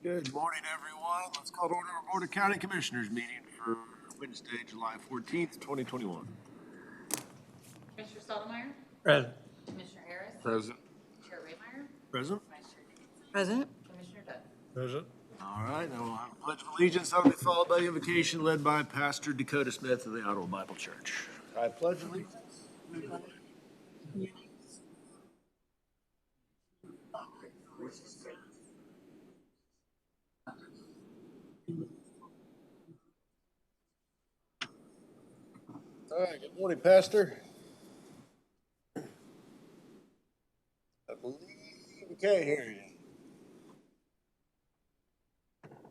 Good morning, everyone. Let's call to order our Board of County Commissioners meeting for Wednesday, July 14th, 2021. Commissioner Stottlemyre? Present. Commissioner Harris? Present. Chair Raymeyer? Present. Vice Chair Dickinson? Present. Commissioner Dunn? Present. All right, now we'll have a pledge of allegiance. That'll be followed by the invocation led by Pastor Dakota Smith of the Ottawa Bible Church. I pledge allegiance. All right, good morning, Pastor. I believe we can't hear you.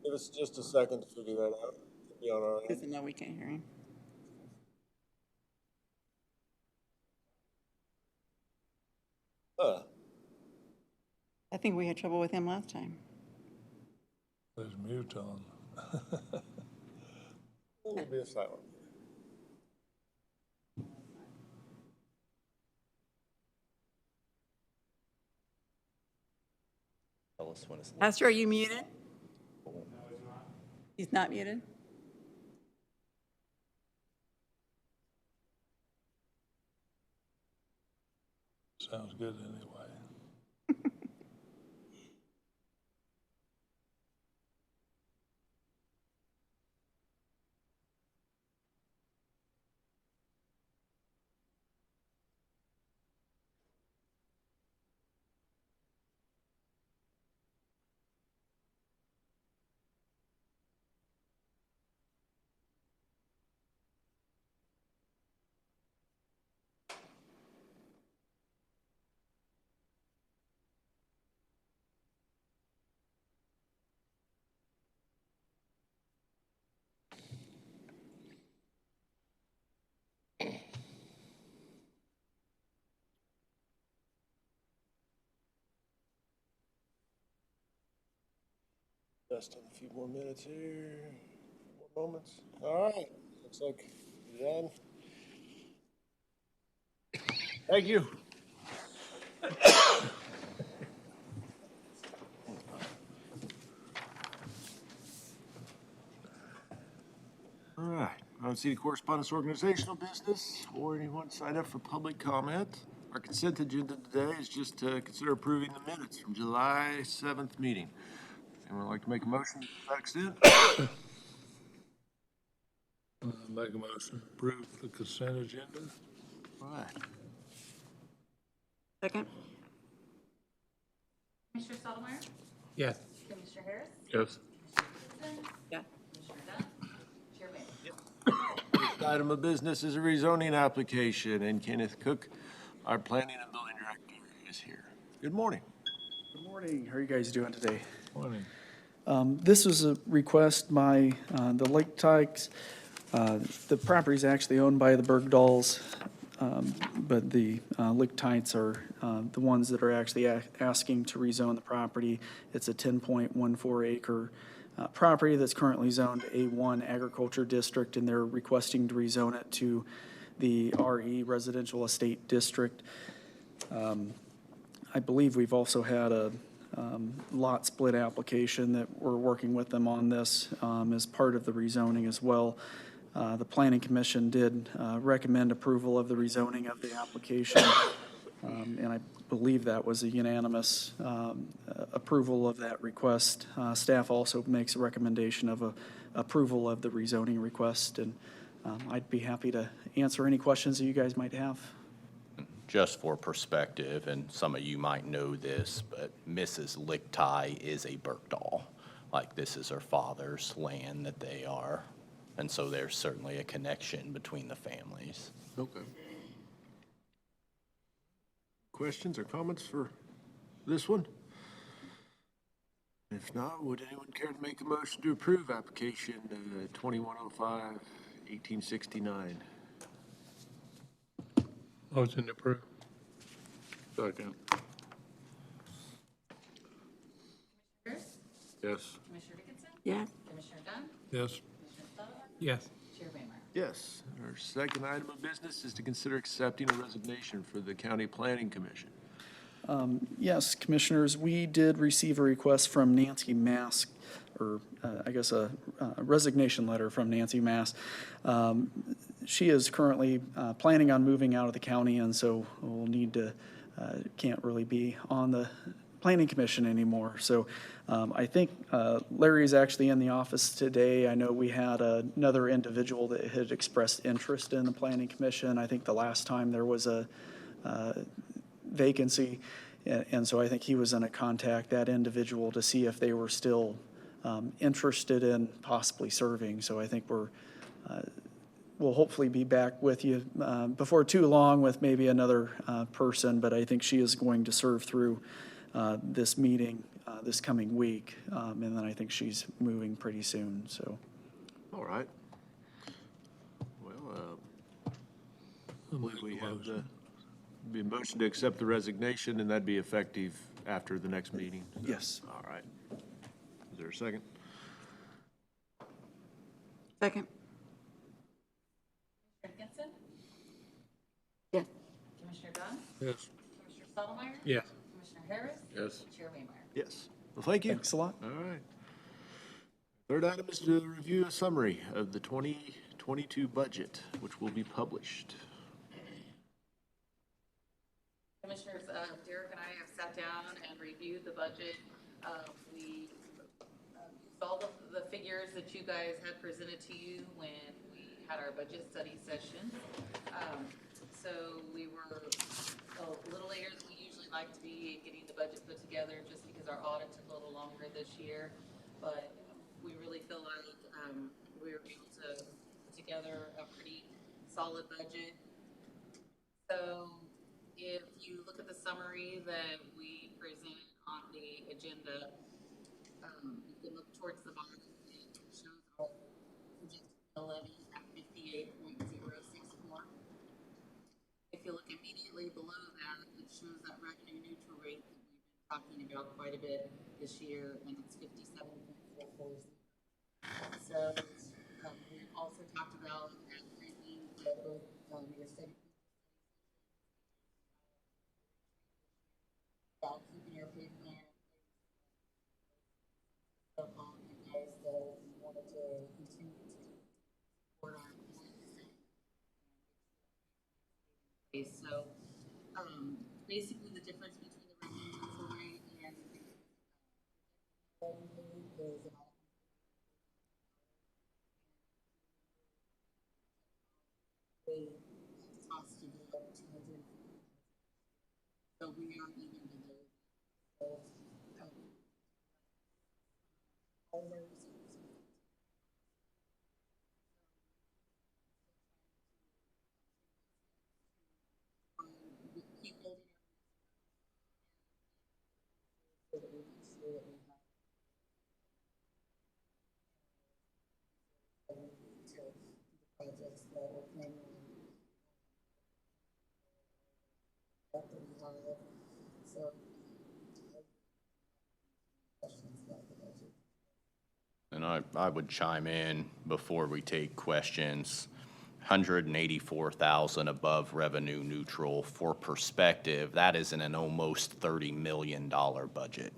Give us just a second to figure that out. It'll be on our end. Doesn't know we can't hear him. Huh. I think we had trouble with him last time. There's mute on. It'll be a silent. Tell us when it's. Pastor, are you muted? He's not muted? Sounds good anyway. Just in a few more minutes here. More moments. All right. Looks like we're done. Thank you. All right. I don't see any correspondence, organizational business, or anyone signed up for public comment. Our consent agenda today is just to consider approving the minutes from July 7th meeting. Anyone like to make a motion to that extent? Make a motion to approve the consent agenda. All right. Second? Commissioner Stottlemyre? Yes. Commissioner Harris? Yes. Commissioner Dickinson? Yeah. Commissioner Dunn? Chair Raymeyer? Next item of business is a rezoning application, and Kenneth Cook, our planning and building director, is here. Good morning. Good morning. How are you guys doing today? Morning. This was a request by the Lake Tykes. The property is actually owned by the Bergdahls, but the Lake Tykes are the ones that are actually asking to rezone the property. It's a 10.14 acre property that's currently zoned A1 Agriculture District, and they're requesting to rezone it to the RE Residential Estate District. I believe we've also had a lot split application that we're working with them on this as part of the rezoning as well. The Planning Commission did recommend approval of the rezoning of the application, and I believe that was a unanimous approval of that request. Staff also makes a recommendation of approval of the rezoning request, and I'd be happy to answer any questions that you guys might have. Just for perspective, and some of you might know this, but Mrs. Lichtai is a Bergdahl. Like, this is her father's land that they are. And so there's certainly a connection between the families. Okay. Questions or comments for this one? If not, would anyone care to make a motion to approve application 2105, 1869? Motion to approve. Second. Harris? Yes. Commissioner Dickinson? Yes. Commissioner Dunn? Yes. Commissioner Stottlemyre? Yes. Chair Raymeyer? Yes. Our second item of business is to consider accepting a resignation for the County Planning Commission. Yes, Commissioners, we did receive a request from Nancy Mask, or I guess a resignation letter from Nancy Mask. She is currently planning on moving out of the county, and so we'll need to, can't really be on the Planning Commission anymore. So I think Larry's actually in the office today. I know we had another individual that had expressed interest in the Planning Commission. I think the last time there was a vacancy, and so I think he was going to contact that individual to see if they were still interested in possibly serving. So I think we'll hopefully be back with you before too long with maybe another person, but I think she is going to serve through this meeting this coming week, and then I think she's moving pretty soon, so. All right. Well, I believe we have be a motion to accept the resignation, and that'd be effective after the next meeting. Yes. All right. Is there a second? Second. Commissioner Dickinson? Yes. Commissioner Dunn? Yes. Commissioner Stottlemyre? Yes. Commissioner Harris? Yes. Chair Waymeyer? Yes. Well, thank you. Thanks a lot. All right. Third item is to review a summary of the 2022 budget, which will be published. Commissioners, Derek and I have sat down and reviewed the budget. We saw the figures that you guys had presented to you when we had our budget study session. So we were a little later than we usually like to be getting the budget put together, just because our audit took a little longer this year. But we really feel like we were able to put together a pretty solid budget. So if you look at the summary that we presented on the agenda, you can look towards the bottom. It shows our projected levy at 58.064. If you look immediately below that, it shows that revenue neutral rate that we've been talking about quite a bit this year, and it's 57.44. So we also talked about increasing both your study about keeping your pay plan. So, you guys that wanted to continue to support our employees. So, basically the difference between the revenue neutral rate and the is about the cost to go up 200. So we are even below. So, we keep building so that we make sure that we have to the projects that we're planning on. So, questions about the budget? And I would chime in before we take questions. 184,000 above revenue neutral. For perspective, that is in an almost $30 million budget.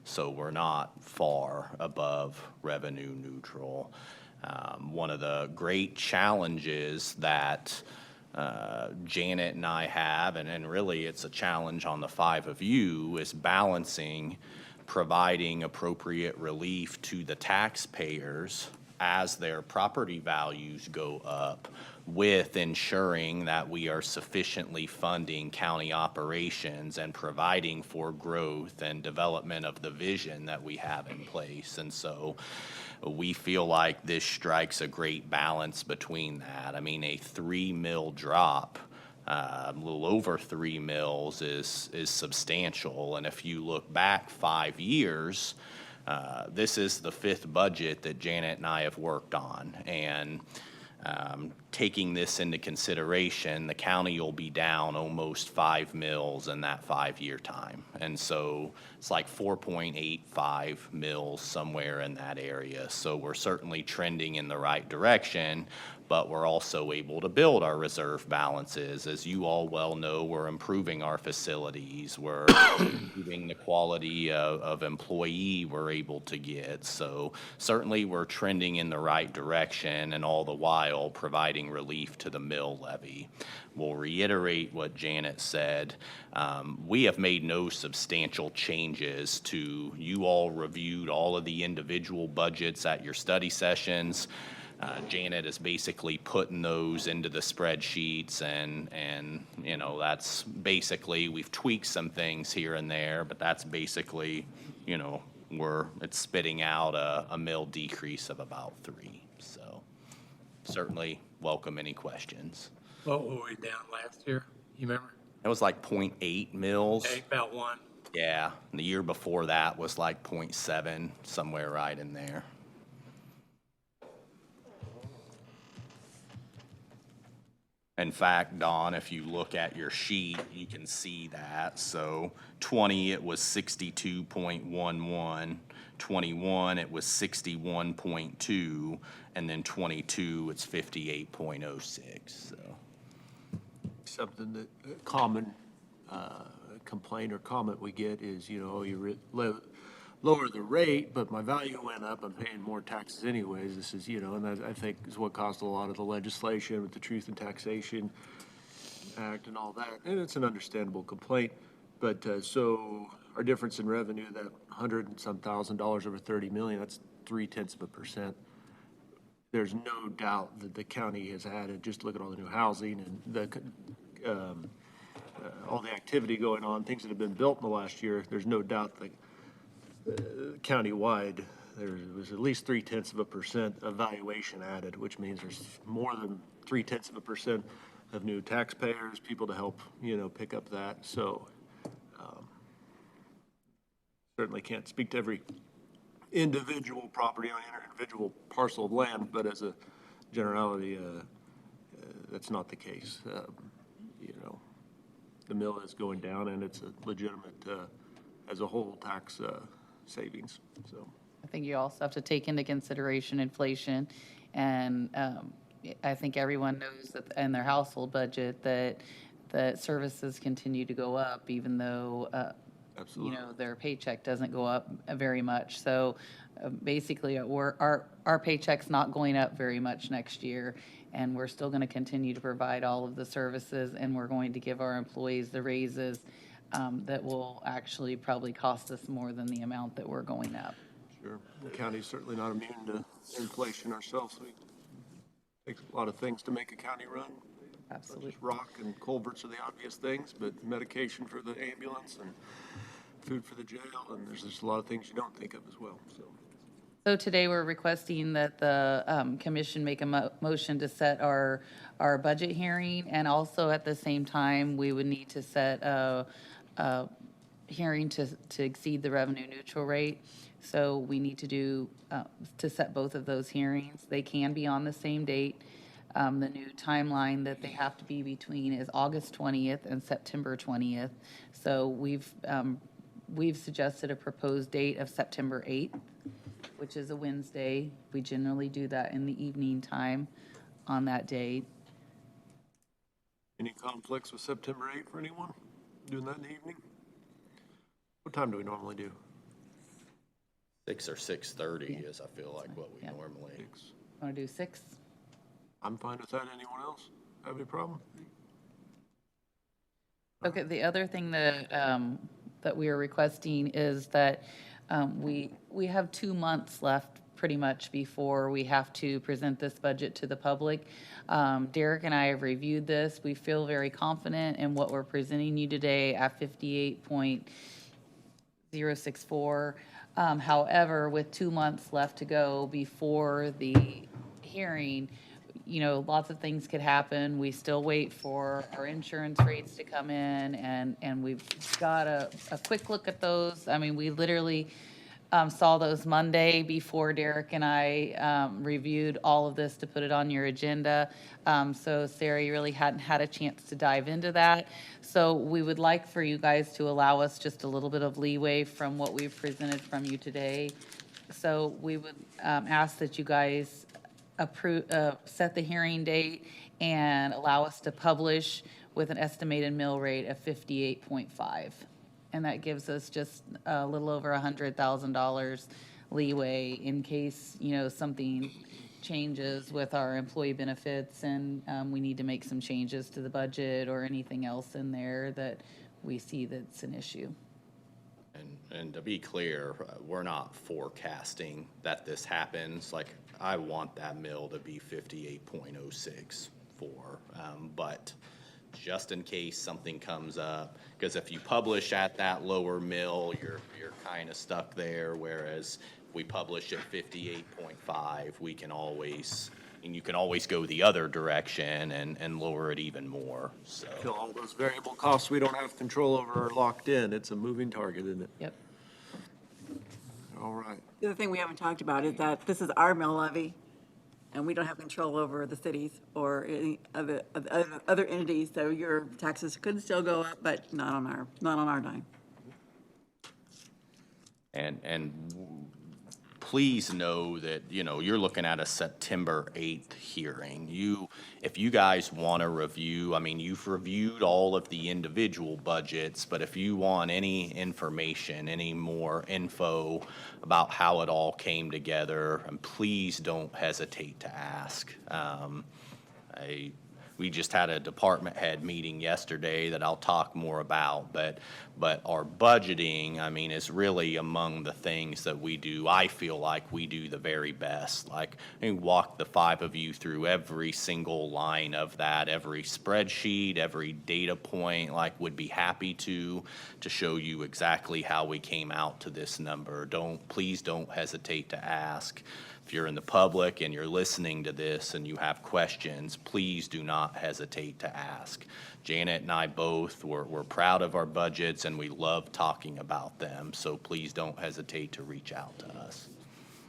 So we're not far above revenue neutral. One of the great challenges that Janet and I have, and really it's a challenge on the five of you, is balancing providing appropriate relief to the taxpayers as their property values go up, with ensuring that we are sufficiently funding county operations and providing for growth and development of the vision that we have in place. And so we feel like this strikes a great balance between that. I mean, a 3 mil drop, a little over 3 mils is substantial. And if you look back 5 years, this is the 5th budget that Janet and I have worked on. And taking this into consideration, the county will be down almost 5 mils in that 5-year time. And so it's like 4.85 mils, somewhere in that area. So we're certainly trending in the right direction, but we're also able to build our reserve balances. As you all well know, we're improving our facilities, we're improving the quality of employee we're able to get. So certainly we're trending in the right direction, and all the while providing relief to the mill levy. We'll reiterate what Janet said. We have made no substantial changes to, you all reviewed all of the individual budgets at your study sessions. Janet is basically putting those into the spreadsheets, and you know, that's basically, we've tweaked some things here and there, but that's basically, you know, it's spitting out a mill decrease of about 3. So certainly welcome any questions. What were we down last year? You remember? It was like 0.8 mils. Hey, about 1. Yeah, and the year before that was like 0.7, somewhere right in there. In fact, Don, if you look at your sheet, you can see that. So 20, it was 62.11. 21, it was 61.2. And then 22, it's 58.06, so. Something that, common complaint or comment we get is, you know, lower the rate, but my value went up, I'm paying more taxes anyways. This is, you know, and that, I think, is what caused a lot of the legislation with the Truth in Taxation Act and all that. And it's an understandable complaint. But so our difference in revenue, that $100 and some thousand over 30 million, that's 0.3%. There's no doubt that the county has added, just look at all the new housing and the all the activity going on, things that have been built in the last year. There's no doubt that countywide, there was at least 0.3% of valuation added, which means there's more than 0.3% of new taxpayers, people to help, you know, pick up that. So certainly can't speak to every individual property on any individual parcel of land, but as a generality, that's not the case. You know, the mill is going down, and it's a legitimate, as a whole, tax savings. So I think you also have to take into consideration inflation, and I think everyone knows that in their household budget that services continue to go up, even though absolutely, you know, their paycheck doesn't go up very much. So basically, our paycheck's not going up very much next year, and we're still going to continue to provide all of the services, and we're going to give our employees the raises that will actually probably cost us more than the amount that we're going up. sure. The county's certainly not immune to inflation ourselves. We take a lot of things to make a county run. Absolutely. Such as rock and culverts are the obvious things, but medication for the ambulance and food for the jail, and there's just a lot of things you don't think of as well, so. So today, we're requesting that the commission make a motion to set our budget hearing, and also at the same time, we would need to set a hearing to exceed the revenue neutral rate. So we need to do, to set both of those hearings. They can be on the same date. The new timeline that they have to be between is August 20th and September 20th. So we've suggested a proposed date of September 8th, which is a Wednesday. We generally do that in the evening time on that date. Any conflicts with September 8th for anyone? Doing that in the evening? What time do we normally do? 6 or 6:30 is, I feel like, what we Yeah. normally. 6. Want to do 6? I'm fine with that. Anyone else have any problem? Okay, the other thing that, that we are requesting is that we have 2 months left pretty much before we have to present this budget to the public. Derek and I have reviewed this. We feel very confident in what we're presenting you today at 58.064. However, with 2 months left to go before the hearing, you know, lots of things could happen. We still wait for our insurance rates to come in, and we've got a quick look at those. I mean, we literally saw those Monday before Derek and I reviewed all of this to put it on your agenda. So Sarah, you really hadn't had a chance to dive into that. So we would like for you guys to allow us just a little bit of leeway from what we've presented from you today. So we would ask that you guys set the hearing date and allow us to publish with an estimated mill rate of 58.5. And that gives us just a little over $100,000 leeway in case, something changes with our employee benefits and we need to make some changes to the budget or anything else in there that we see that's an issue. And to be clear, we're not forecasting that this happens. Like, I want that mill to be 58.06 but just in case something comes up, because if you publish at that lower mill, you're kind of stuck there, whereas if we publish at 58.5, we can always, and you can always go the other direction and lower it even more, so. Till all those variable costs we don't have control over are locked in. It's a moving target, isn't it? Yep. All right. The other thing we haven't talked about is that this is our mill levy, and we don't have control over the cities or any other entities, so your taxes could still go up, but not on our dime. And please know that, you're looking at a September 8th hearing. If you guys want to review, you've reviewed all of the individual budgets, but if you want any information, any more info about how it all came together, please don't hesitate to ask. We just had a department head meeting yesterday that I'll talk more about, but our budgeting, is really among the things that we do. I feel like we do the very best. Like, I walk the five of you through every single line of that, every spreadsheet, every data point, would be happy to show you exactly how we came out to this number. Please don't hesitate to ask. If you're in the public and you're listening to this and you have questions, please do not hesitate to ask. Janet and I both, we're proud of our budgets and we love talking about them, so please don't hesitate to reach out to us.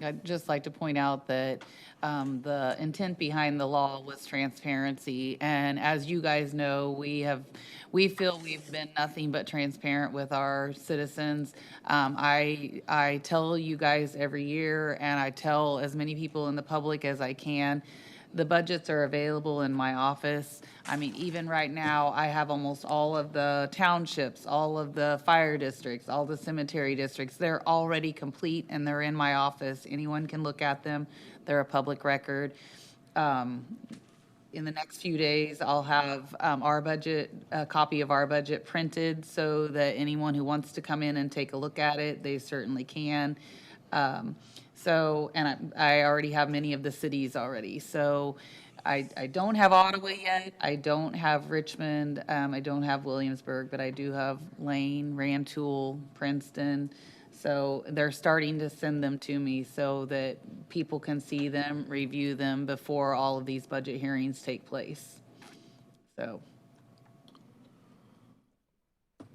I'd just like to point out that the intent behind the law was transparency. And as you guys know, we feel we've been nothing but transparent with our citizens. I tell you guys every year, and I tell as many people in the public as I can, the budgets are available in my office. Even right now, I have almost all of the townships, all of the fire districts, all the cemetery districts. They're already complete and they're in my office. Anyone can look at them. They're a public record. In the next few days, I'll have a copy of our budget printed so that anyone who wants to come in and take a look at it, they certainly can. And I already have many of the cities already. So I don't have Ottawa yet. I don't have Richmond. I don't have Williamsburg, but I do have Lane, Rantoul, Princeton. So they're starting to send them to me so that people can see them, review them before all of these budget hearings take place. So.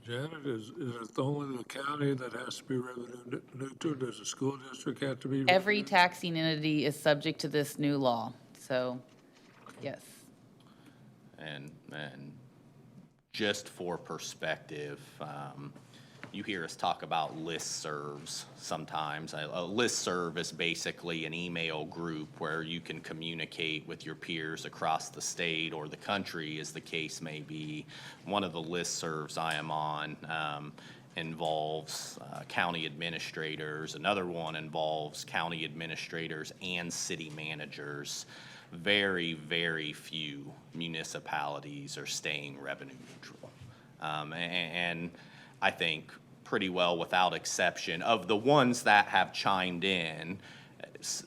Janet, is it only the county that has to be revenue neutral? Does the school district have to be? Every taxing entity is subject to this new law, so, yes. And just for perspective, you hear us talk about listservs sometimes. A listserv is basically an email group where you can communicate with your peers across the state or the country, as the case may be. One of the listservs I am on involves county administrators. Another one involves county administrators and city managers. Very, very few municipalities are staying revenue neutral. And I think pretty well without exception of the ones that have chimed in,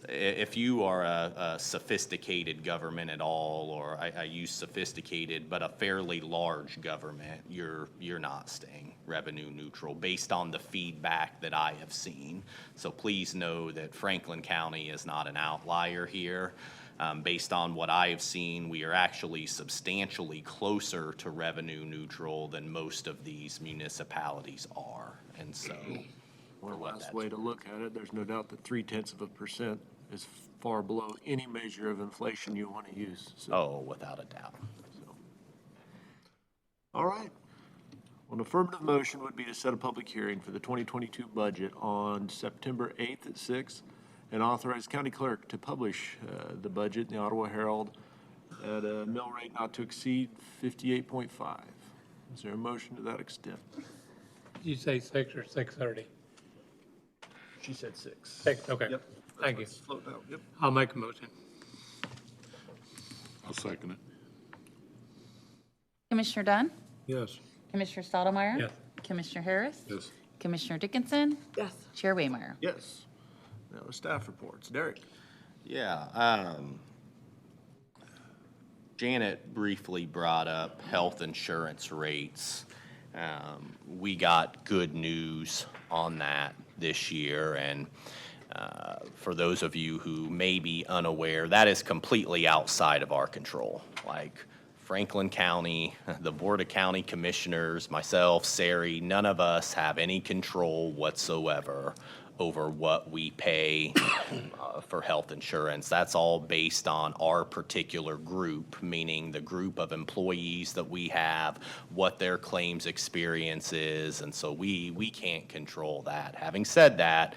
if you are a sophisticated government at all, or I use sophisticated, but a fairly large government, you're not staying revenue neutral based on the feedback that I have seen. So please know that Franklin County is not an outlier here. Based on what I have seen, we are actually substantially closer to revenue neutral than most of these municipalities are. And so, One last way to look at it, there's no doubt that 0.3% is far below any measure of inflation you want to use. So, oh, without a doubt. all right. Well, an affirmative motion would be to set a public hearing for the 2022 budget on September 8th at 6. and authorize county clerk to publish the budget in the Ottawa Herald at a mill rate not to exceed 58.5. Is there a motion to that extent? You say 6 or 6:30? She said 6. 6, okay. Yep. Thank you. Slow down, yep. I'll make a motion. I'll second it. Commissioner Dunn, Yes. Commissioner Stottlemyre. Yes. Commissioner Harris. Yes. Commissioner Dickinson, Yes. Chair Waymeyer. Yes. Now, staff reports. Derek? Yeah, Janet briefly brought up health insurance rates. We got good news on that this year, and for those of you who may be unaware, that is completely outside of our control. Like Franklin County, the Board of County Commissioners, myself, Sari, none of us have any control whatsoever over what we pay for health insurance. That's all based on our particular group, meaning the group of employees that we have, what their claims experience is, and so we can't control that. Having said that,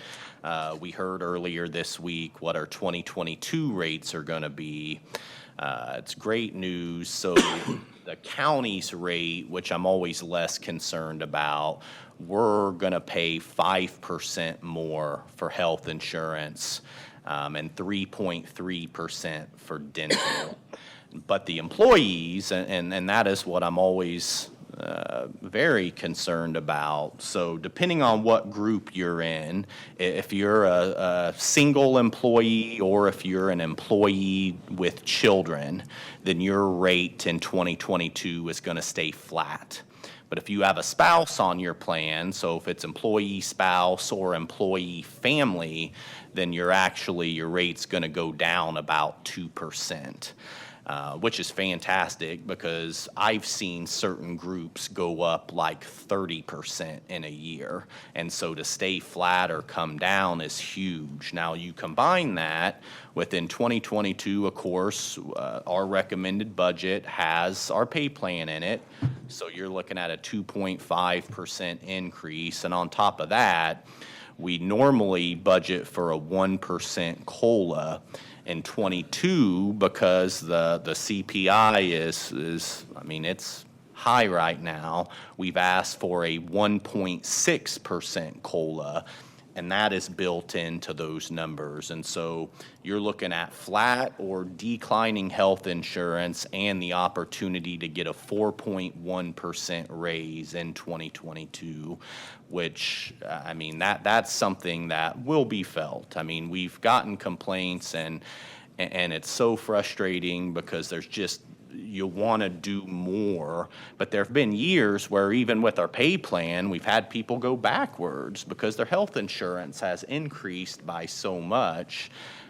we heard earlier this week what our 2022 rates are going to be. It's great news. So the county's rate, which I'm always less concerned about, we're going to pay 5% more for health insurance and 3.3% for dental. But the employees, and that is what I'm always very concerned about. So depending on what group you're in, if you're a single employee or if you're an employee with children, then your rate in 2022 is going to stay flat. But if you have a spouse on your plan, so if it's employee spouse or employee family, then your rate's going to go down about 2%. Which is fantastic because I've seen certain groups go up like 30% in a year. And so to stay flat or come down is huge. Now you combine that within 2022, of course, our recommended budget has our pay plan in it. So you're looking at a 2.5% increase. And on top of that, we normally budget for a 1% COLA in 22 because the CPI is, I mean, it's high right now. We've asked for a 1.6% COLA, and that is built into those numbers. And so you're looking at flat or declining health insurance and the opportunity to get a 4.1% raise in 2022, which, I mean, that's something that will be felt. I mean, we've gotten complaints and it's so frustrating because there's just, you want to do more, but there have been years where even with our pay plan, we've had people go backwards because their health insurance has increased by so much.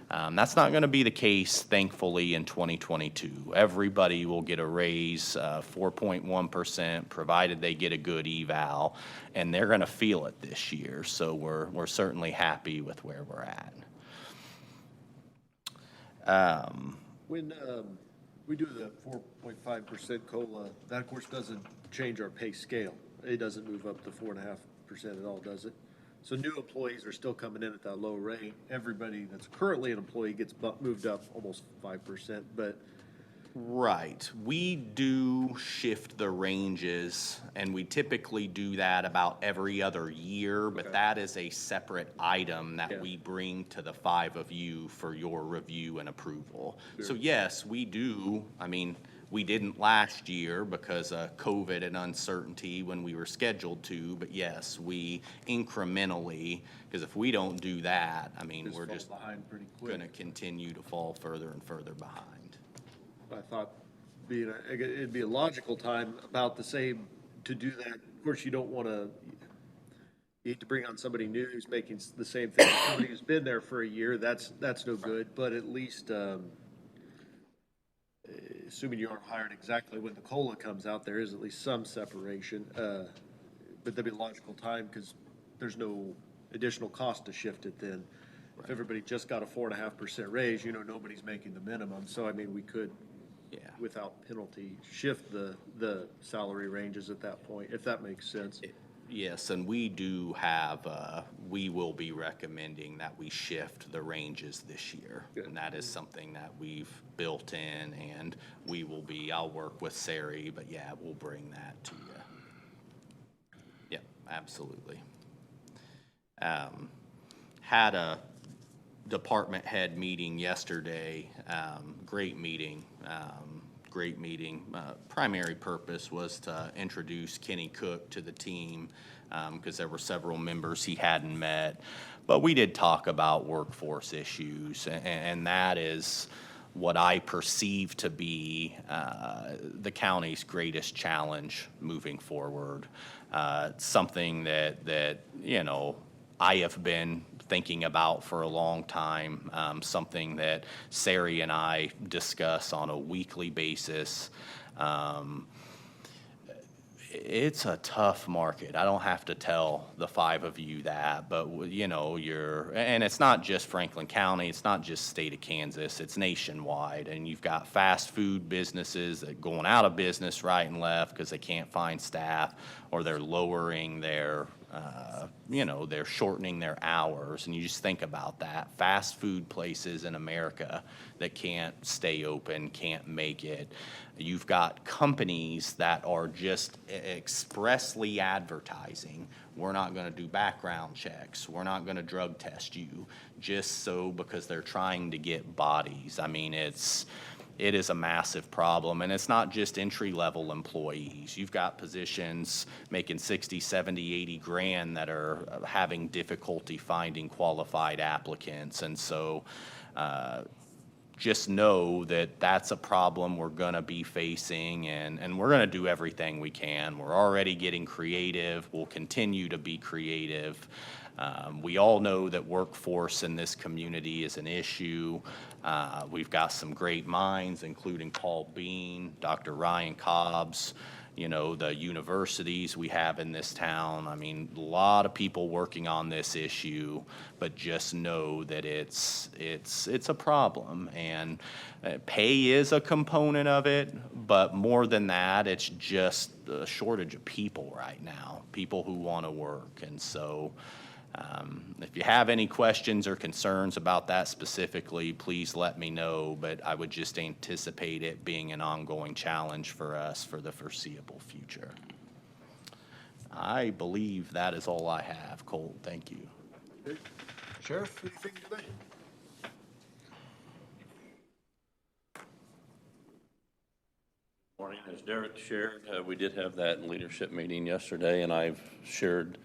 That's not going to be the case, thankfully, in 2022. Everybody will get a raise, 4.1%, provided they get a good eval, and they're going to feel it this year. So we're certainly happy with where we're at. When we do the 4.5% COLA, that of course doesn't change our pay scale. It doesn't move up to 4.5% at all, does it? So new employees are still coming in at that low rate. Everybody that's currently an employee gets moved up almost 5%, but Right. We do shift the ranges, and we typically do that about every other year, but Okay. that is a separate item that Yeah. we bring to the five of you for your review and approval. So Sure. yes, we do. I mean, we didn't last year because of COVID and uncertainty when we were scheduled to, but yes, we incrementally, because if we don't do that, I mean, we're fall just behind pretty quick. gonna continue to fall further and further behind. I thought it'd be a logical time about the same to do that. Of course, you don't want to, you hate to bring on somebody new who's making the same thing. Somebody who's been there for a year, that's no good, but at least, assuming you aren't hired exactly when the COLA comes out, there is at least some separation. But that'd be a logical time because there's no additional cost to shift it then. If everybody just got a 4.5% raise, nobody's making the minimum. So, I mean, we could, Yeah. without penalty, shift the salary ranges at that point, if that makes sense. Yes, and we do have, we will be recommending that we shift the ranges this year. And that is something that we've built in, and we will be, I'll work with Sari, but yeah, we'll bring that to you. Yep, absolutely. Had a department head meeting yesterday, great meeting. Great meeting. Primary purpose was to introduce Kenny Cook to the team because there were several members he hadn't met. But we did talk about workforce issues, and that is what I perceive to be the county's greatest challenge moving forward. Something that you know, I have been thinking about for a long time, something that Sari and I discuss on a weekly basis. It's a tough market. I don't have to tell the five of you that, but you know, and it's not just Franklin County, it's not just state of Kansas, it's nationwide. And you've got fast food businesses that are going out of business right and left because they can't find staff, or they're lowering their you know, they're shortening their hours. And you just think about that. Fast food places in America that can't stay open, can't make it. You've got companies that are just expressly advertising, we're not going to do background checks, we're not going to drug test you, just so because they're trying to get bodies. I mean, it is a massive problem, and it's not just entry-level employees. You've got positions making 60, 70, 80 grand that are having difficulty finding qualified applicants. And so just know that that's a problem we're going to be facing, and we're going to do everything we can. We're already getting creative. We'll continue to be creative. We all know that workforce in this community is an issue. We've got some great minds, including Paul Bean, Dr. Ryan Cobbs, you know, the universities we have in this town. I mean, a lot of people working on this issue, but just know that it's a problem. And pay is a component of it, but more than that, it's just a shortage of people right now, people who want to work. And so if you have any questions or concerns about that specifically, please let me know, but I would just anticipate it being an ongoing challenge for us for the foreseeable future. I believe that is all I have. Cole, thank you. Sheriff, anything today? Morning. As Derek shared, we did have that leadership meeting yesterday, and I've shared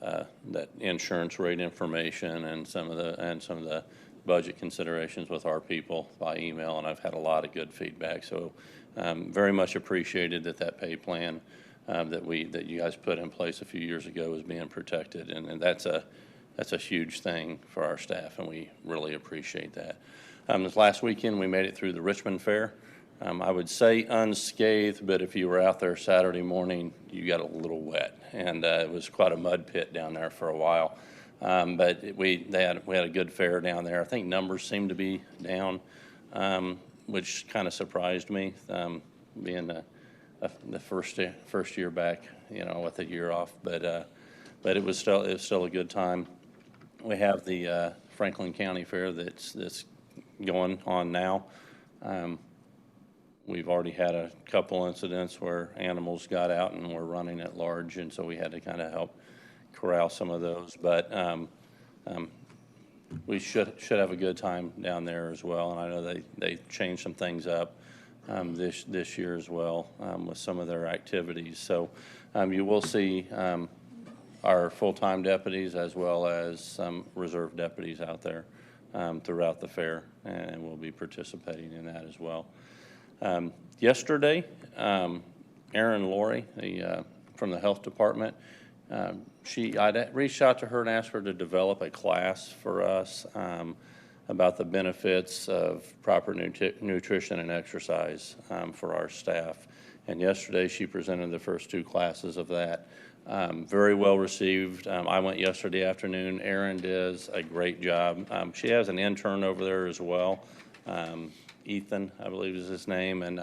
that insurance rate information and some of the budget considerations with our people by email, and I've had a lot of good feedback. So very much appreciated that pay plan that you guys put in place a few years ago is being protected, and that's a huge thing for our staff, and we really appreciate that. This last weekend, we made it through the Richmond Fair. I would say unscathed, but if you were out there Saturday morning, you got a little wet, and it was quite a mud pit down there for a while. But we had a good fair down there. I think numbers seemed to be down, which kind of surprised me, being the first year back, you know, with a year off. But it was still a good time. We have the Franklin County Fair that's going on now. We've already had a couple incidents where animals got out and were running at large, and so we had to kind of help corral some of those. But we should have a good time down there as well. And I know they changed some things up this year as well with some of their activities. So you will see our full-time deputies as well as some reserve deputies out there throughout the fair, and we'll be participating in that as well. Yesterday, Erin Laurie, from the health department, I reached out to her and asked her to develop a class for us about the benefits of proper nutrition and exercise for our staff. And yesterday, she presented the first two classes of that. Very well received. I went yesterday afternoon. Erin does a great job. She has an intern over there as well. Ethan, I believe is his name, and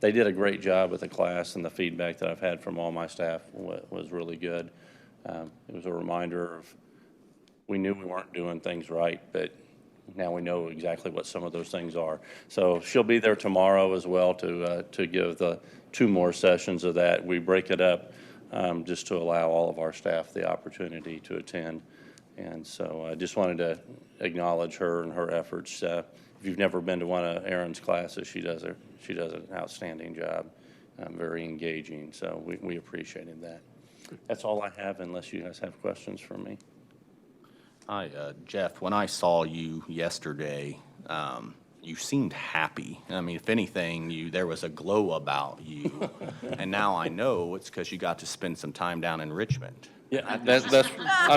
they did a great job with the class, and the feedback that I've had from all my staff was really good. It was a reminder of, we knew we weren't doing things right, but now we know exactly what some of those things are. So she'll be there tomorrow as well to give the 2 more sessions of that. We break it up just to allow all of our staff the opportunity to attend. And so I just wanted to acknowledge her and her efforts. If you've never been to one of Erin's classes, she does an outstanding job, very engaging. So we appreciated that. That's all I have, unless you guys have questions for me. Hi, Jeff, when I saw you yesterday, you seemed happy. I mean, if anything, there was a glow about you. And now I know it's because you got to spend some time down in Richmond. Yeah, I'm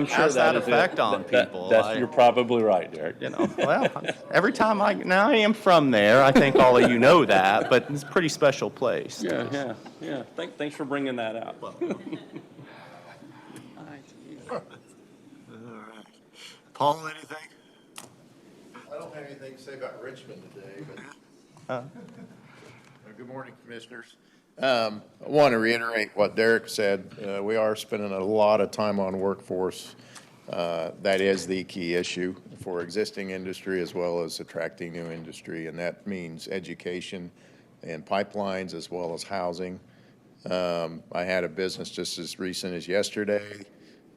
sure How's that is it. effect on people? You're probably right, Derek. You know, well, every time now I am from there, I think all of you know that, but it's a pretty special place. Yeah. Thanks for bringing that out. All right. Paul, anything? I don't have anything to say about Richmond today, but good morning, Commissioners. I want to reiterate what Derek said. We are spending a lot of time on workforce. That is the key issue for existing industry as well as attracting new industry, and that means education and pipelines as well as housing. I had a business just as recent as yesterday.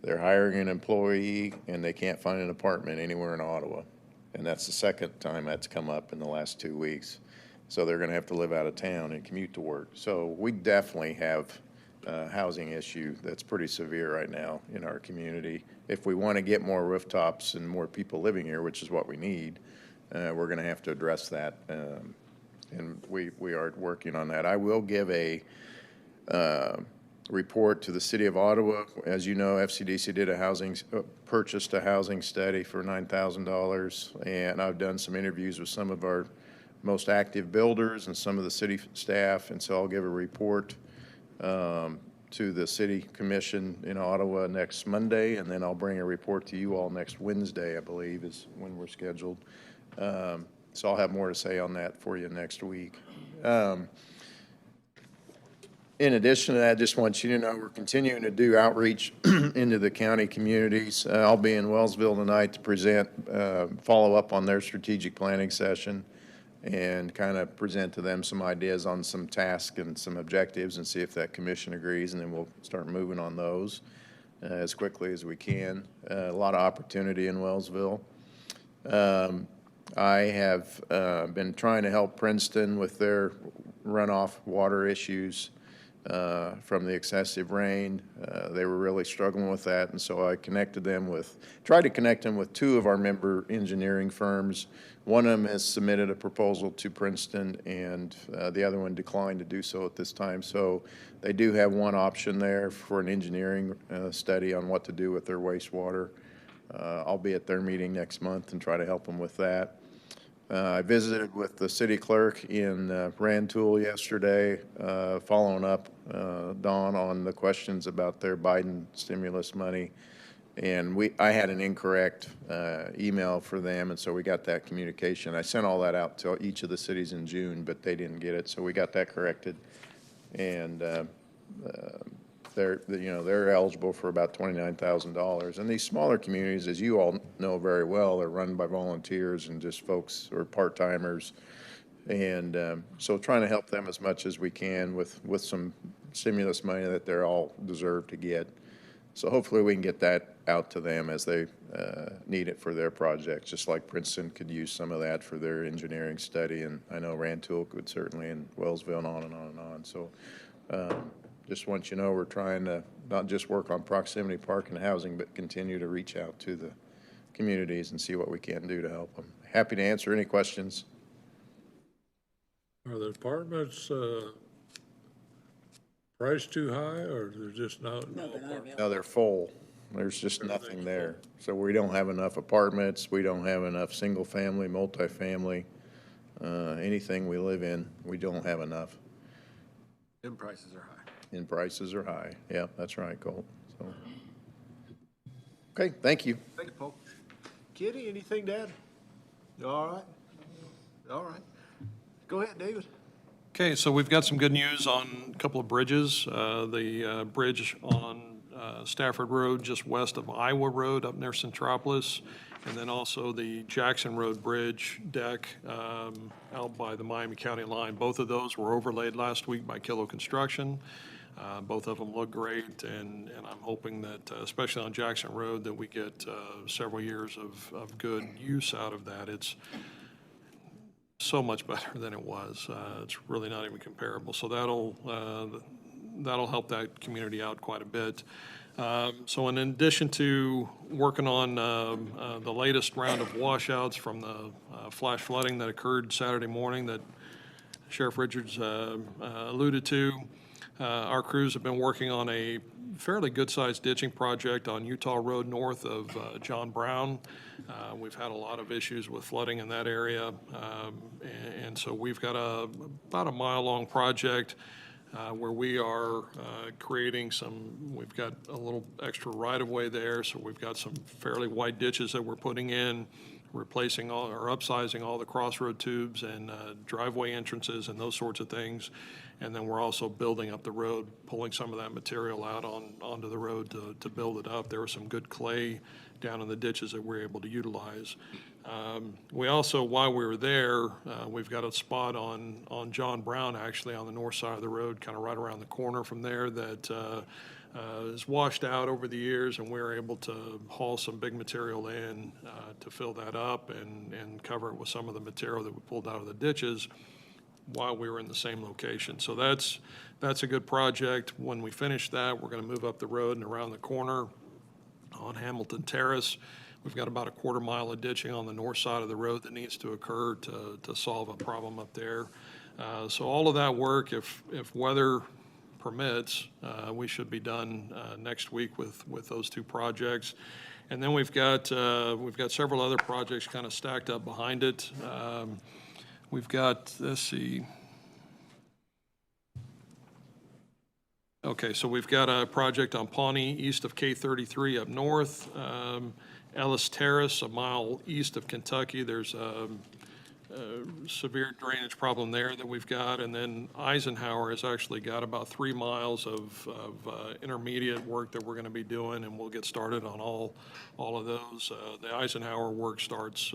They're hiring an employee and they can't find an apartment anywhere in Ottawa. And that's the second time that's come up in the last 2 weeks. So they're going to have to live out of town and commute to work. So we definitely have a housing issue that's pretty severe right now in our community. If we want to get more rooftops and more people living here, which is what we need, we're going to have to address that. And we are working on that. I will give a report to the City of Ottawa. As you know, FCDC did purchased a housing study for $9,000, and I've done some interviews with some of our most active builders and some of the city staff, and so I'll give a report to the City Commission in Ottawa next Monday, and then I'll bring a report to you all next Wednesday, I believe, is when we're scheduled. So I'll have more to say on that for you next week. In addition to that, I just want you to know we're continuing to do outreach into the county communities. I'll be in Wellsville tonight to present, follow up on their strategic planning session and kind of present to them some ideas on some tasks and some objectives and see if that commission agrees, and then we'll start moving on those as quickly as we can. A lot of opportunity in Wellsville. I have been trying to help Princeton with their runoff water issues from the excessive rain. They were really struggling with that, and so I tried to connect them with 2 of our member engineering firms. One of them has submitted a proposal to Princeton, and the other one declined to do so at this time. So they do have one option there for an engineering study on what to do with their wastewater. I'll be at their meeting next month and try to help them with that. I visited with the city clerk in Rantoul yesterday, following up, Dawn, on the questions about their Biden stimulus money. And I had an incorrect email for them, and so we got that communication. I sent all that out to each of the cities in June, but they didn't get it, so we got that corrected. And they're eligible for about $29,000. And these smaller communities, as you all know very well, are run by volunteers and just folks or part-timers. And so trying to help them as much as we can with some stimulus money that they're all deserve to get. So hopefully we can get that out to them as they need it for their projects, just like Princeton could use some of that for their engineering study. And I know Rantoul could certainly, and Wellsville, and on and on and on. So just want you to know we're trying to not just work on proximity park and housing, but continue to reach out to the communities and see what we can do to help them. Happy to answer any questions. Are the apartments, priced too high, or they're just not? No, they're not available. No, they're full. There's just nothing there. So we don't have enough apartments. We don't have enough single-family, multifamily, anything we live in, we don't have enough. And prices are high. And prices are high. Yeah, that's right, Colt. So, okay, thank you. Thank you, Paul. Kitty, anything, Dad? You all right? All right. Go ahead, David. Okay, so we've got some good news on a couple of bridges. The bridge on Stafford Road just west of Iowa Road up near Centropolis, and then also the Jackson Road Bridge deck out by the Miami County line. Both of those were overlaid last week by Kilo Construction. Both of them look great, and I'm hoping that, especially on Jackson Road, that we get several years of good use out of that. It's so much better than it was. It's really not even comparable. So that'll help that community out quite a bit. So in addition to working on the latest round of washouts from the flash flooding that occurred Saturday morning that Sheriff Richards alluded to, our crews have been working on a fairly good-sized ditching project on Utah Road north of John Brown. We've had a lot of issues with flooding in that area, and so we've got about a mile-long project where we are creating we've got a little extra right-of-way there, so we've got some fairly wide ditches that we're putting in, replacing or upsizing all the crossroad tubes and driveway entrances and those sorts of things. And then we're also building up the road, pulling some of that material out onto the road to build it up. There was some good clay down in the ditches that we're able to utilize. We also, while we were there, we've got a spot on John Brown, actually, on the north side of the road, kind of right around the corner from there, that is washed out over the years, and we're able to haul some big material in to fill that up and cover it with some of the material that we pulled out of the ditches while we were in the same location. So that's a good project. When we finish that, we're going to move up the road and around the corner on Hamilton Terrace. We've got about a quarter mile of ditching on the north side of the road that needs to occur to solve a problem up there. So all of that work, if weather permits, we should be done next week with those two projects. And then we've got several other projects kind of stacked up behind it. We've got, let's see. Okay, so we've got a project on Pawnee east of K33 up north. Ellis Terrace, a mile east of Kentucky. There's a severe drainage problem there that we've got. And then Eisenhower has actually got about 3 miles of intermediate work that we're going to be doing, and we'll get started on all of those. The Eisenhower work starts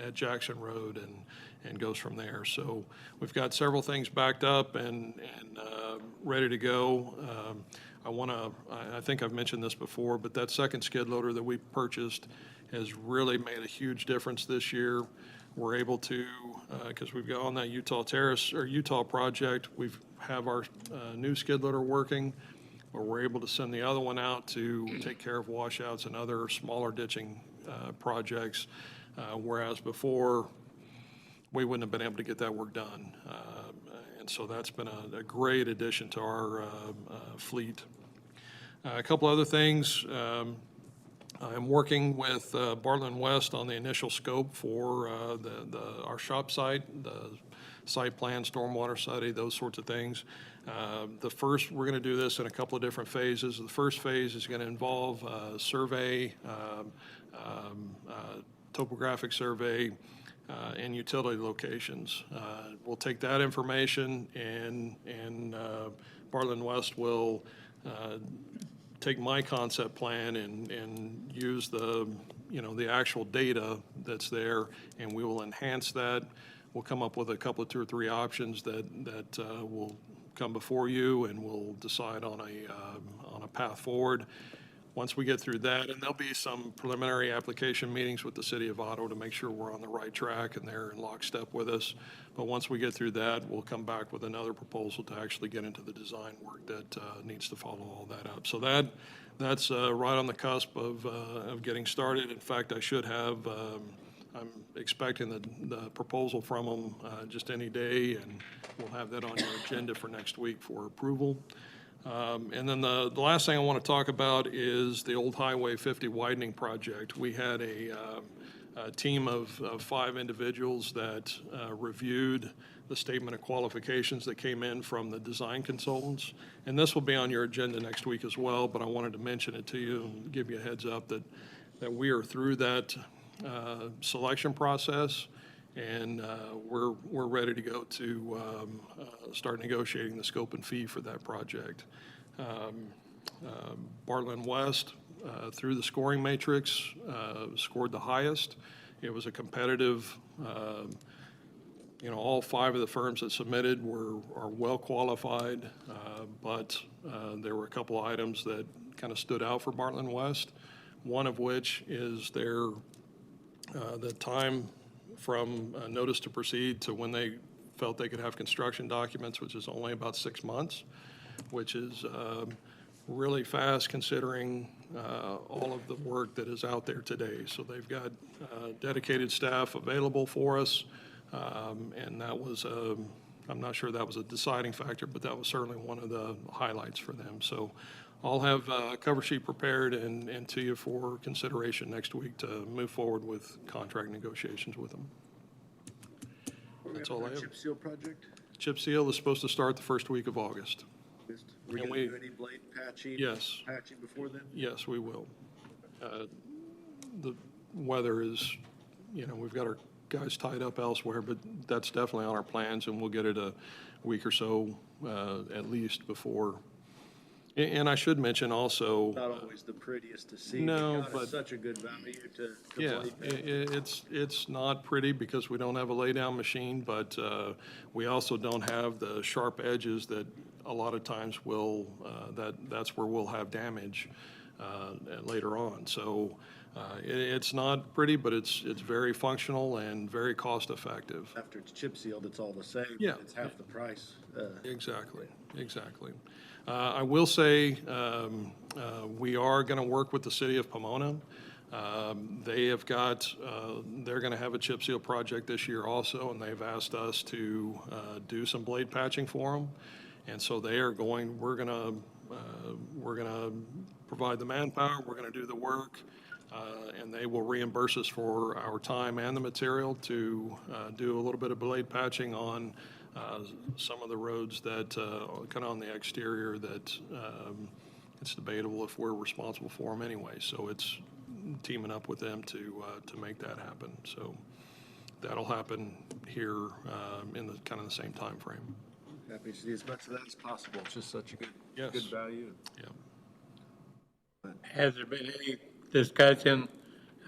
at Jackson Road and goes from there. So we've got several things backed up and ready to go. I think I've mentioned this before, but that second skid loader that we purchased has really made a huge difference this year. We're able to, because we've got on that Utah Terrace or Utah project, we have our new skid loader working, or we're able to send the other one out to take care of washouts and other smaller ditching projects, whereas before we wouldn't have been able to get that work done. And so that's been a great addition to our fleet. A couple other things. I'm working with Bartlett and West on the initial scope for our shop site, the site plan, stormwater study, those sorts of things. We're going to do this in a couple of different phases. The first phase is going to involve survey, topographic survey, and utility locations. We'll take that information and Bartlett and West will take my concept plan and use the actual data that's there, and we will enhance that. We'll come up with a couple of 2 or 3 options that will come before you, and we'll decide on a path forward. Once we get through that, and there'll be some preliminary application meetings with the city of Otto to make sure we're on the right track and they're in lockstep with us. But once we get through that, we'll come back with another proposal to actually get into the design work that needs to follow all that up. So that's right on the cusp of getting started. In fact, I should have, I'm expecting the proposal from them just any day, and we'll have that on your agenda for next week for approval. And then the last thing I want to talk about is the Old Highway 50 widening project. We had a team of 5 individuals that reviewed the statement of qualifications that came in from the design consultants. And this will be on your agenda next week as well, but I wanted to mention it to you and give you a heads up that we are through that selection process. And we're ready to go to start negotiating the scope and fee for that project. Bartlett West, through the scoring matrix, scored the highest. It was a competitive, all 5 of the firms that submitted are well qualified, but there were a couple items that kind of stood out for Bartlett West. One of which is the time from notice to proceed to when they felt they could have construction documents, which is only about 6 months, which is really fast considering all of the work that is out there today. So they've got dedicated staff available for us, and that was, I'm not sure that was a deciding factor, but that was certainly one of the highlights for them. So I'll have a cover sheet prepared and to you for consideration next week to move forward with contract negotiations with them. That's all I have. Chip seal project? Chip seal is supposed to start the first week of August. We're And gonna we- do any blade patching? Yes. Patching before then? Yes, we will. The weather is, we've got our guys tied up elsewhere, but that's definitely on our plans, and we'll get it a week or so at least before. And I should mention also. Not always the prettiest to see. No, Got but- such a good value to Yeah, blade patch. it's not pretty because we don't have a laydown machine, but we also don't have the sharp edges that a lot of times that's where we'll have damage later on. So it's not pretty, but it's very functional and very cost effective. After it's chip sealed, it's all the same. Yeah. It's half the price. Exactly. I will say, we are going to work with the city of Pomona. They have they're going to have a chip seal project this year also, and they've asked us to do some blade patching for them. And so we're going to provide the manpower, we're going to do the work, and they will reimburse us for our time and the material to do a little bit of blade patching on some of the roads that, kind of on the exterior that it's debatable if we're responsible for them anyway. So it's teaming up with them to make that happen. So that'll happen here in the kind of the same time frame. Happy to see as much of that as possible. It's just such a Yes. good value. Yeah. Has there been any discussion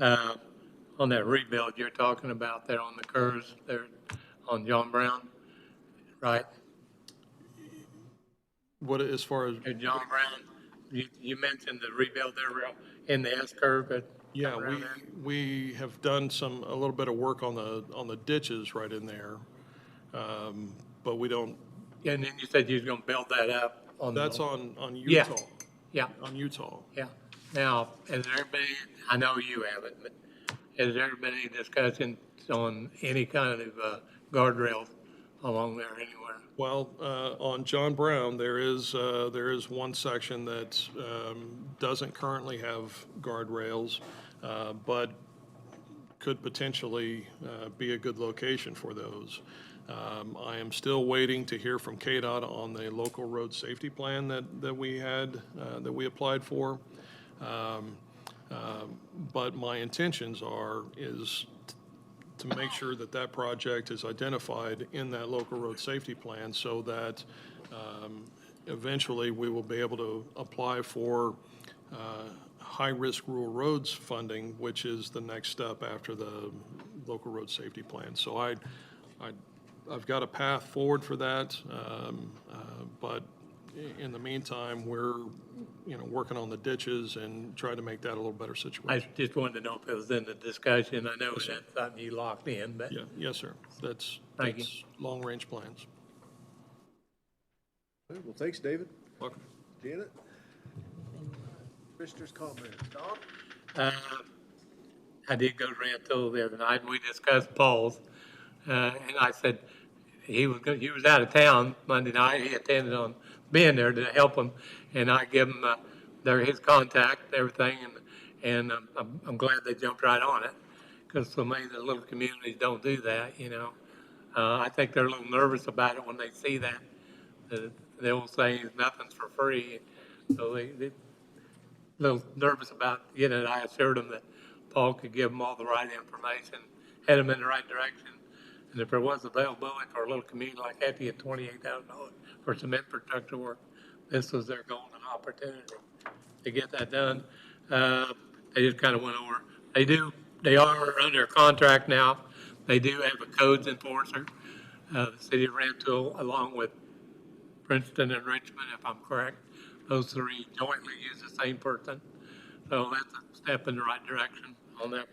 on that rebuild you're talking about there on the curves there on John Brown? Right? What, as far as, John Brown, you mentioned the rebuild there in the S curve. yeah, we have done a little bit of work on the ditches right in there. But we don't, And then you said you was gonna build that up on. that's the- on Yeah. Utah, Yeah, on Utah. yeah. Now, has there been, I know you haven't, but has there been any discussions on any kind of guardrails along there anywhere? Well, on John Brown, there is one section that doesn't currently have guardrails, but could potentially be a good location for those. I am still waiting to hear from KDOT on the local road safety plan that we applied for. But my intentions is to make sure that project is identified in that local road safety plan so that eventually we will be able to apply for high-risk rural roads funding, which is the next step after the local road safety plan. So I've got a path forward for that, but in the meantime, we're, working on the ditches and trying to make that a little better I situation. just wanted to know if it was in the discussion. I know that's something you locked in, but Yeah, yes, sir. That's Thank you. long-range plans. Well, thanks, David. Welcome. Janet? Commissioner's comments. Don? I did go to Rantoul the other night, and we discussed Paul's. And I said, he was out of town Monday night. He intended on being there to help him. And I give him his contact and everything. And I'm glad they jumped right on it. Because so many of the little communities don't do that, I think they're a little nervous about it when they see that. The old saying is nothing's for free. So they're a little nervous about getting it. I assured them that Paul could give them all the right information, head them in the right direction. And if there was availability for a little community like that to get $28,000 for cement infrastructure work, this was their golden opportunity to get that done. They just kind of went over. They are under contract now. They do have a codes enforcer, the city of Rantoul, along with Princeton and Richmond, if I'm correct. Those three jointly use the same person. So that's a step in the right direction on that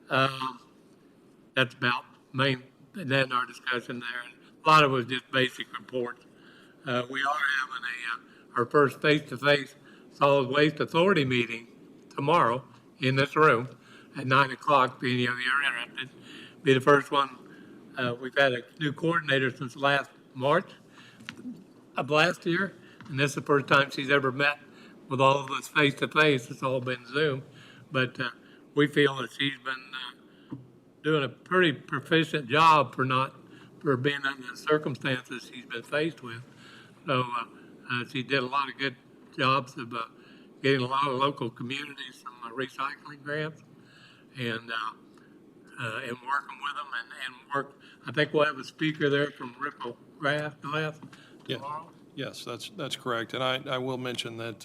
part. That's about main, and then our discussion there. A lot of it was just basic reports. We are having our first face-to-face solid waste authority meeting tomorrow in this room at 9 o'clock. If any of you are interested, be the first one. We've had a new coordinator since last March of last year, and this is the first time she's ever met with all of us face-to-face. It's all been Zoom, but we feel that she's been doing a pretty proficient job for being under the circumstances she's been faced with. So she did a lot of good jobs of getting a lot of local communities some recycling grants and working with them and work. I think we'll have a speaker there from Ripple Glass Yeah. tomorrow. Yes, that's correct. And I will mention that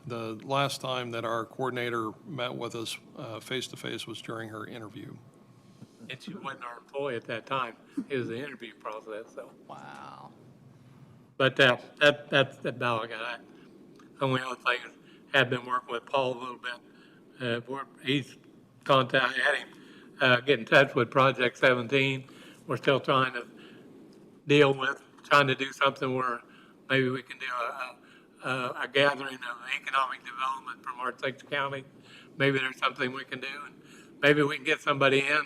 the last time that our coordinator met with us face-to-face was during her interview. And she wasn't our employee at that time. It was the interview process, so. Wow. But that's about all I got. Only other thing is, have been working with Paul a little bit. He's had him get in touch with Project 17. We're still trying to trying to do something where maybe we can do a gathering of economic development from our 6 county. Maybe there's something we can do, and maybe we can get somebody in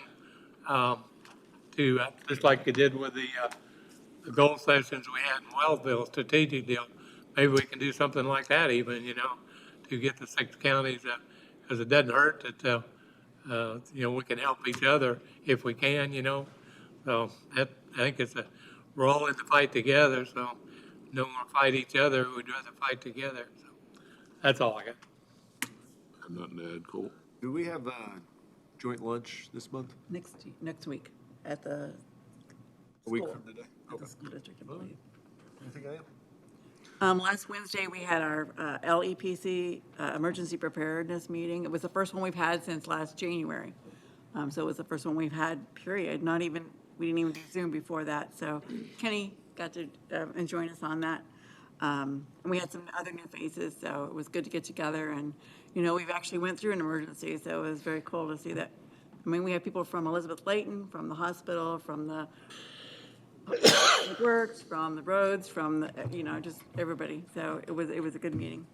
to just like you did with the goal sessions we had in Wellsville, strategic deal. Maybe we can do something like that even, to get the 6 counties, because it doesn't hurt that, we can help each other if we can, So I think we're all in the fight together, so no more fight each other. We'd rather fight together. So that's all I got. I've nothing to add, Cole. Do we have a joint lunch this month? Next week at the A week school. from today? At the school district, I believe. Anything else? Last Wednesday, we had our LEPC Emergency Preparedness Meeting. It was the first one we've had since last January. So it was the first one we've had, period. We didn't even do Zoom before that. So Kenny got to join us on that. And we had some other new faces, so it was good to get together. And, we've actually went through an emergency, so it was very cool to see that. I mean, we had people from Elizabeth Layton, from the hospital, from the Public Works, from the roads, from the, just everybody. So it was a good meeting.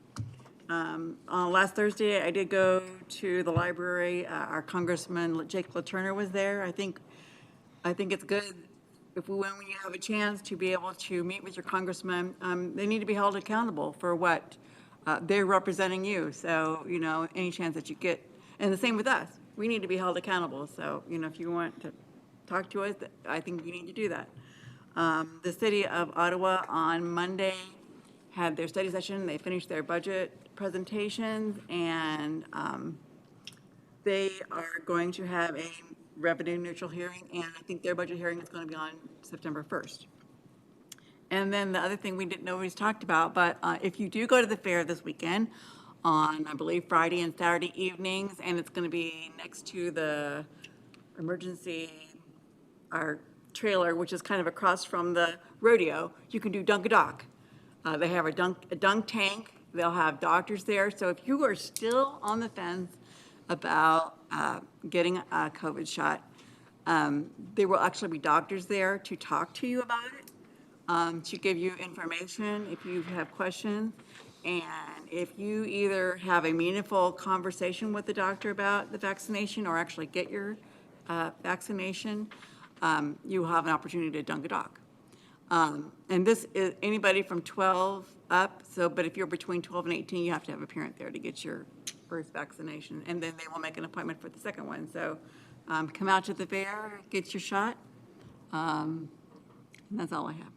On last Thursday, I did go to the library. Our Congressman Jake LaTurner was there. I think it's good when you have a chance to be able to meet with your congressman. They need to be held accountable for what they're representing you. So, any chance that you get, and the same with us, we need to be held accountable. So, if you want to talk to us, I think you need to do that. The city of Ottawa on Monday had their study session. They finished their budget presentations, and they are going to have a revenue neutral hearing, and I think their budget hearing is going to be on September 1st. And then the other thing we didn't know we talked about, but if you do go to the fair this weekend on, I believe, Friday and Saturday evenings, and it's going to be next to the our trailer, which is kind of across from the rodeo, you can do Dunk-a-Dock. They have a dunk tank. They'll have doctors there. So if you are still on the fence about getting a COVID shot, there will actually be doctors there to talk to you about it, to give you information if you have questions. And if you either have a meaningful conversation with the doctor about the vaccination or actually get your vaccination, you have an opportunity to Dunk-a-Dock. And this is anybody from 12 up, but if you're between 12 and 18, you have to have a parent there to get your first vaccination, and then they will make an appointment for the second one. So come out to the fair, get your shot, and that's all I have.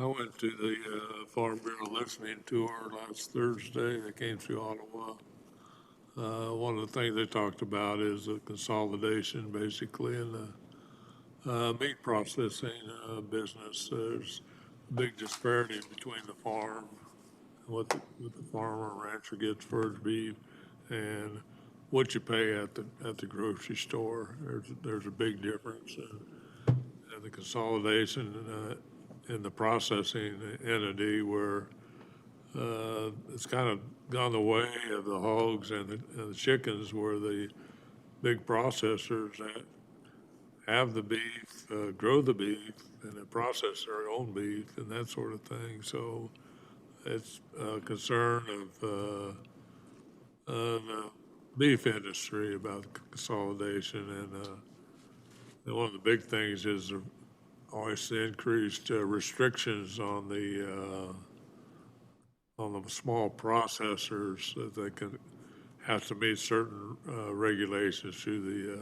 I went to the Farm Bureau listening tour last Thursday. They came through Ottawa. One of the things they talked about is the consolidation, basically, in the meat processing business. There's big disparity between the farm, what the farmer or rancher gets for his beef, and what you pay at the grocery store. There's a big difference. And the consolidation in the processing entity where it's kind of gone the way of the hogs and the chickens, where the big processors that have the beef, grow the beef, and then process their own beef and that sort of thing. So it's a concern of the beef industry about consolidation. And one of the big things is always the increased restrictions on the small processors, that they can have to meet certain regulations through the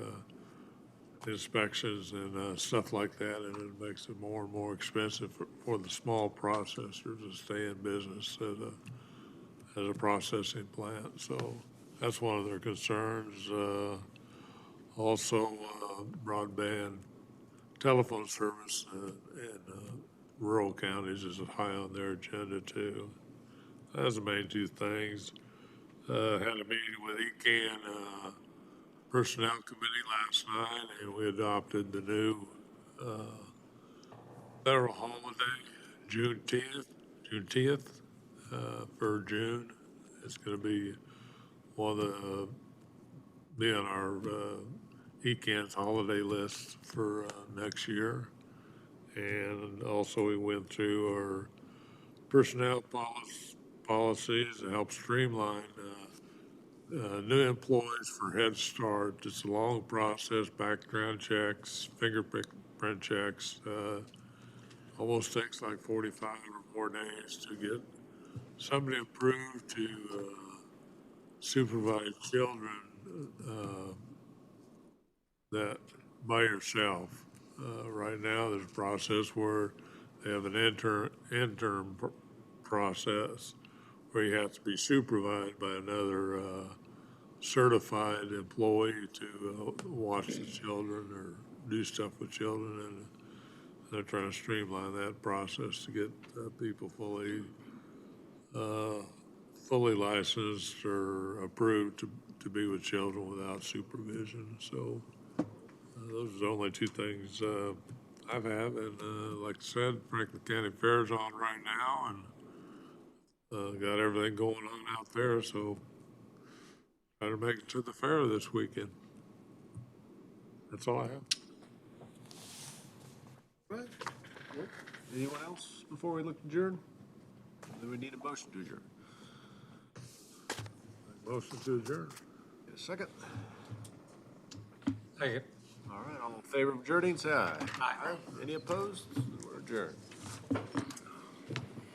inspections and stuff like that, and it makes it more and more expensive for the small processors to stay in business as a processing plant. So that's one of their concerns. Also, broadband telephone service in rural counties is high on their agenda too. That's the main two things. Had a meeting with ECAN Personnel Committee last night, and we adopted the new federal holiday, Juneteenth, for June. It's going to be be on our ECAN's holiday list for next year. And also we went through our personnel policies to help streamline new employees for Head Start. It's a long process, background checks, fingerprint checks. Almost takes like 45 or more days to get somebody approved to supervise children that by yourself. Right now, there's a process where they have an intern process where you have to be supervised by another certified employee to watch the children or do stuff with children, and they're trying to streamline that process to get people fully licensed or approved to be with children without supervision. So those are the only two things I've had. And like I said, Franklin County Fair's on right now, and got everything going on out there. So try to make it to the fair this weekend. That's all I have. Right. Well, anyone else before we look to adjourn? Then we need a motion to adjourn. Motion to adjourn. Get a second? Second. All right, all in favor of adjourning, say aye. Aye. Any opposed? We're adjourned.